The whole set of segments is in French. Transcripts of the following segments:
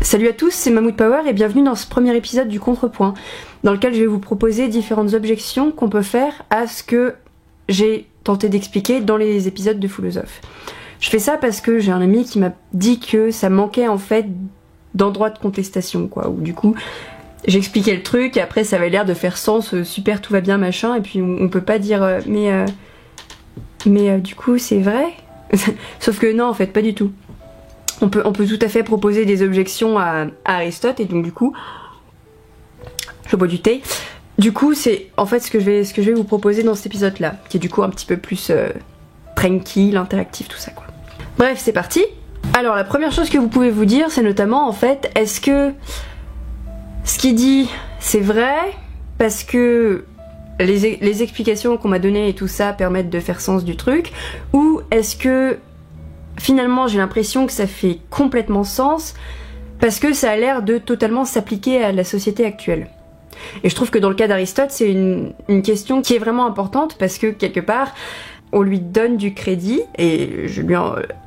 Salut à tous, c'est Mammouth Power et bienvenue dans ce premier épisode du Contrepoint, dans lequel je vais vous proposer différentes objections qu'on peut faire à ce que j'ai tenté d'expliquer dans les épisodes de Philosophe. Je fais ça parce que j'ai un ami qui m'a dit que ça manquait en fait d'endroits de contestation, quoi, où du coup j'expliquais le truc et après ça avait l'air de faire sens, super tout va bien machin, et puis on peut pas dire mais du coup c'est vrai. Sauf que non, en fait pas du tout. On peut tout à fait proposer des objections à Aristote, et donc du coup je bois du thé. Du coup c'est en fait ce que je vais vous proposer dans cet épisode là, qui est du coup un petit peu plus tranquille, interactif, tout ça quoi. Bref, c'est parti. Alors la première chose que vous pouvez vous dire, c'est notamment en fait, est-ce que ce qu'il dit c'est vrai parce que les explications qu'on m'a données et tout ça permettent de faire sens du truc, ou est-ce que finalement j'ai l'impression que ça fait complètement sens parce que ça a l'air de totalement s'appliquer à la société actuelle. Et je trouve que dans le cas d'Aristote c'est une question qui est vraiment importante, parce que quelque part on lui donne du crédit, et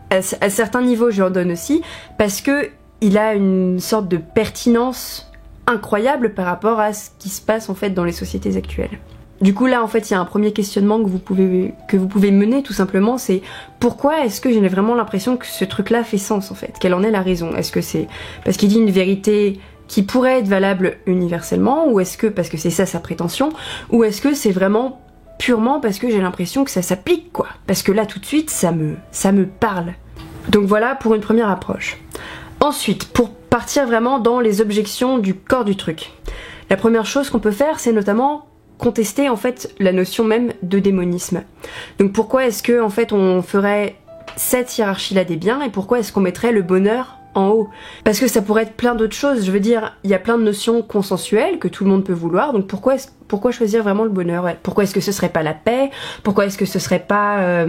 à certains niveaux je lui en donne aussi, parce que il a une sorte de pertinence incroyable par rapport à ce qui se passe en fait dans les sociétés actuelles. Du coup là en fait il y a un premier questionnement que vous pouvez mener tout simplement, c'est pourquoi est-ce que j'ai vraiment l'impression que ce truc là fait sens en fait, quelle en est la raison? Est-ce que c'est parce qu'il dit une vérité qui pourrait être valable universellement, ou est-ce que parce que c'est ça sa prétention, ou est-ce que c'est vraiment purement parce que j'ai l'impression que ça s'applique quoi, parce que là tout de suite ça me parle. Donc voilà pour une première approche. Ensuite, pour partir vraiment dans les objections du corps du truc, la première chose qu'on peut faire c'est notamment contester en fait la notion même de démonisme. Donc pourquoi est-ce que en fait on ferait cette hiérarchie là des biens, et pourquoi est-ce qu'on mettrait le bonheur en haut? Parce que ça pourrait être plein d'autres choses, je veux dire, il y a plein de notions consensuelles que tout le monde peut vouloir, donc pourquoi choisir vraiment le bonheur? Ouais. Pourquoi est-ce que ce serait pas la paix? Pourquoi est-ce que ce serait pas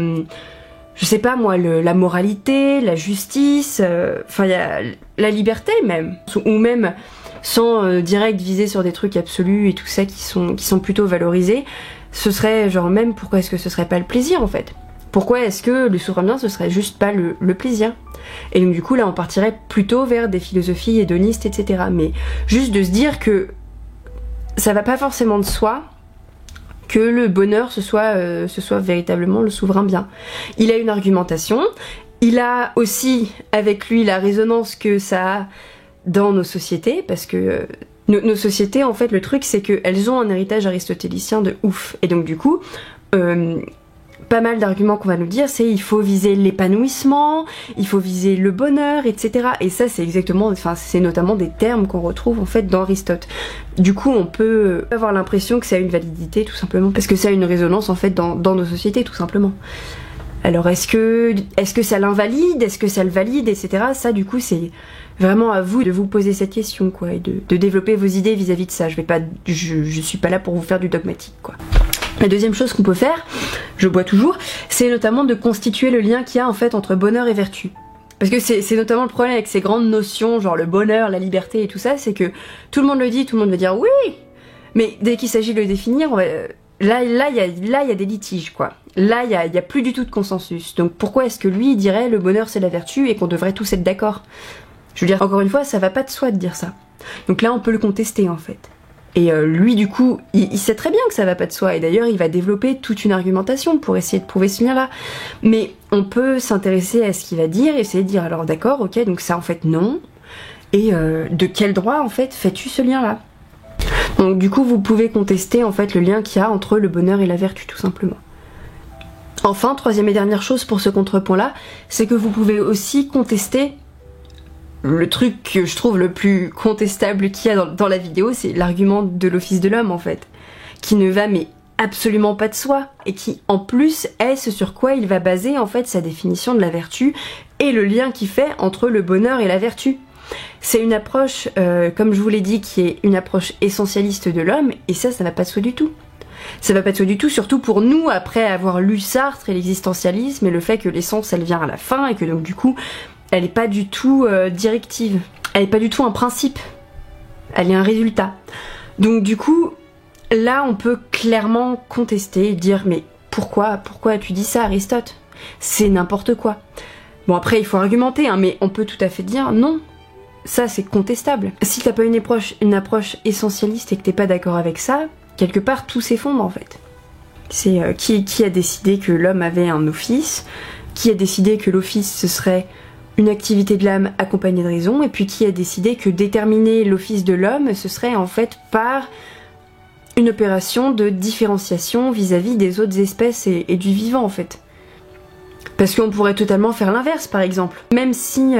je sais pas moi, la moralité, la justice, enfin il y a la liberté même, ou même sans direct viser sur des trucs absolus et tout ça qui sont plutôt valorisés, ce serait genre même pourquoi est-ce que ce serait pas le plaisir en fait? Pourquoi est-ce que le souverain bien ce serait juste pas le plaisir? Et donc du coup là on partirait plutôt vers des philosophies hédonistes, etc. Mais juste de se dire que ça va pas forcément de soi que le bonheur ce soit véritablement le souverain bien. Il a une argumentation, il a aussi avec lui la résonance que ça a dans nos sociétés, parce que nos sociétés en fait le truc c'est qu'elles ont un héritage aristotélicien de ouf, et donc du coup pas mal d'arguments qu'on va nous dire c'est il faut viser l'épanouissement, il faut viser le bonheur, etc. Et ça c'est exactement, enfin c'est notamment des termes qu'on retrouve en fait dans Aristote. Du coup on peut avoir l'impression que ça a une validité tout simplement parce que ça a une résonance en fait dans nos sociétés tout simplement. Alors est-ce que ça l'invalide, est-ce que ça le valide, etc. Ça du coup c'est vraiment à vous de vous poser cette question quoi, et de développer vos idées vis-à-vis de ça. Je suis pas là pour vous faire du dogmatique quoi. La deuxième chose qu'on peut faire, je bois toujours, c'est notamment de constituer le lien qu'il y a en fait entre bonheur et vertu. Parce que c'est notamment le problème avec ces grandes notions, genre le bonheur, la liberté et tout ça, c'est que tout le monde le dit, tout le monde va dire oui, mais dès qu'il s'agit de le définir, là il y a des litiges quoi. Là il y a plus du tout de consensus. Donc pourquoi est-ce que lui il dirait le bonheur c'est la vertu et qu'on devrait tous être d'accord? Je veux dire, encore une fois, ça va pas de soi de dire ça. Donc là on peut le contester en fait. Et lui du coup, il sait très bien que ça va pas de soi, et d'ailleurs il va développer toute une argumentation pour essayer de prouver ce lien-là. Mais on peut s'intéresser à ce qu'il va dire, et essayer de dire alors d'accord, ok, donc ça en fait non, et de quel droit en fait fais-tu ce lien-là? Donc du coup vous pouvez contester en fait le lien qu'il y a entre le bonheur et la vertu tout simplement. Enfin, troisième et dernière chose pour ce contrepoint-là, c'est que vous pouvez aussi contester le truc que je trouve le plus contestable qu'il y a dans la vidéo, c'est l'argument de l'office de l'homme en fait, qui ne va mais absolument pas de soi, et qui en plus est ce sur quoi il va baser en fait sa définition de la vertu et le lien qu'il fait entre le bonheur et la vertu. C'est une approche, comme je vous l'ai dit, qui est une approche essentialiste de l'homme, et ça va pas de soi du tout. Ça va pas de soi du tout, surtout pour nous, après avoir lu Sartre et l'existentialisme, et le fait que l'essence elle vient à la fin, et que donc du coup elle est pas du tout directive, elle est pas du tout un principe, elle est un résultat. Donc du coup, là on peut clairement contester et dire mais pourquoi tu dis ça Aristote? C'est n'importe quoi. Bon après il faut argumenter, hein, mais on peut tout à fait dire non, ça c'est contestable. Si t'as pas une approche essentialiste et que t'es pas d'accord avec ça, quelque part tout s'effondre en fait. C'est qui a décidé que l'homme avait un office, qui a décidé que l'office ce serait une activité de l'âme accompagnée de raison, et puis qui a décidé que déterminer l'office de l'homme ce serait en fait par une opération de différenciation vis-à-vis des autres espèces et du vivant en fait. Parce qu'on pourrait totalement faire l'inverse par exemple. Même si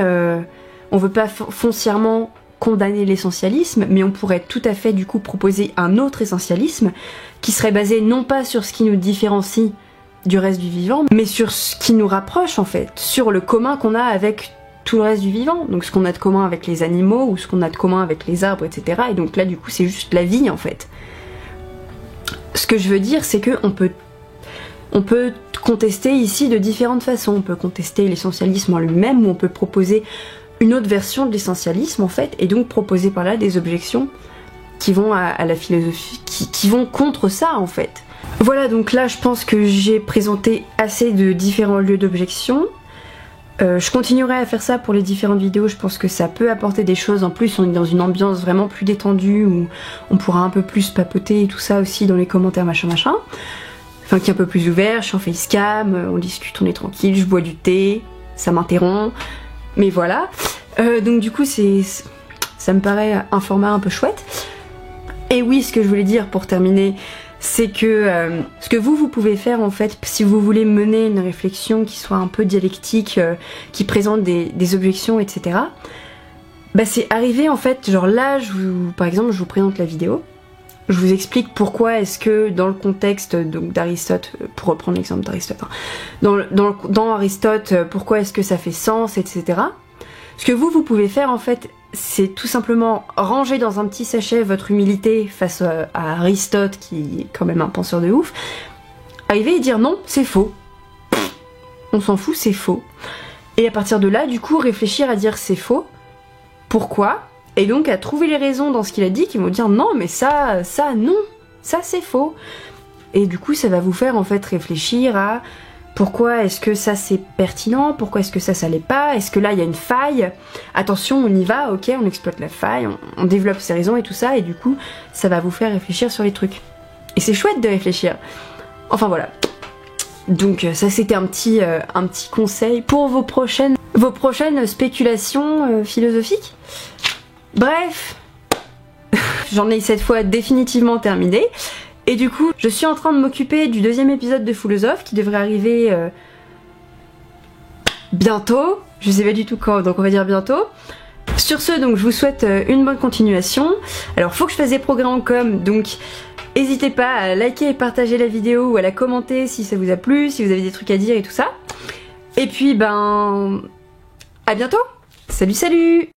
on veut pas foncièrement condamner l'essentialisme, mais on pourrait tout à fait du coup proposer un autre essentialisme qui serait basé non pas sur ce qui nous différencie du reste du vivant, mais sur ce qui nous rapproche en fait, sur le commun qu'on a avec tout le reste du vivant, donc ce qu'on a de commun avec les animaux ou ce qu'on a de commun avec les arbres, etc. Et donc là du coup c'est juste la vie en fait. Ce que je veux dire c'est que on peut contester ici de différentes façons. On peut contester l'essentialisme en lui-même, ou on peut proposer une autre version de l'essentialisme en fait, et donc proposer par là des objections qui vont à la philosophie, qui vont contre ça en fait. Voilà, donc là je pense que j'ai présenté assez de différents lieux d'objection. Je continuerai à faire ça pour les différentes vidéos, je pense que ça peut apporter des choses. En plus on est dans une ambiance vraiment plus détendue où on pourra un peu plus papoter et tout ça aussi dans les commentaires machin. Enfin qui est un peu plus ouvert, je suis en facecam, on discute, on est tranquille, je bois du thé, ça m'interrompt, mais voilà. Donc du coup ça me paraît un format un peu chouette. Et oui, ce que je voulais dire pour terminer, c'est que ce que vous pouvez faire en fait, si vous voulez mener une réflexion qui soit un peu dialectique, qui présente des objections, etc. Bah c'est arriver en fait, genre là, par exemple, je vous présente la vidéo, je vous explique pourquoi est-ce que dans le contexte d'Aristote, pour reprendre l'exemple d'Aristote, hein, dans Aristote, pourquoi est-ce que ça fait sens, etc. Ce que vous pouvez faire en fait, c'est tout simplement ranger dans un petit sachet votre humilité face à Aristote, qui est quand même un penseur de ouf, arriver et dire non, c'est faux. On s'en fout, c'est faux. Et à partir de là, du coup, réfléchir à dire c'est faux, pourquoi, et donc à trouver les raisons dans ce qu'il a dit qui vont dire non, mais ça non, ça c'est faux. Et du coup, ça va vous faire en fait réfléchir à pourquoi est-ce que ça c'est pertinent, pourquoi est-ce que ça l'est pas, est-ce que là il y a une faille, attention on y va, ok, on exploite la faille, on développe ses raisons et tout ça, et du coup ça va vous faire réfléchir sur les trucs. Et c'est chouette de réfléchir. Enfin voilà. Donc ça c'était un petit conseil pour vos prochaines spéculations philosophiques. Bref, j'en ai cette fois définitivement terminé. Et du coup, je suis en train de m'occuper du deuxième épisode de Philosophe qui devrait arriver bientôt. Je sais pas du tout quand, donc on va dire bientôt. Sur ce, donc je vous souhaite une bonne continuation. Alors faut que je fasse des progrès en com, donc n'hésitez pas à liker et partager la vidéo ou à la commenter si ça vous a plu, si vous avez des trucs à dire et tout ça. Et puis ben, à bientôt. Salut salut.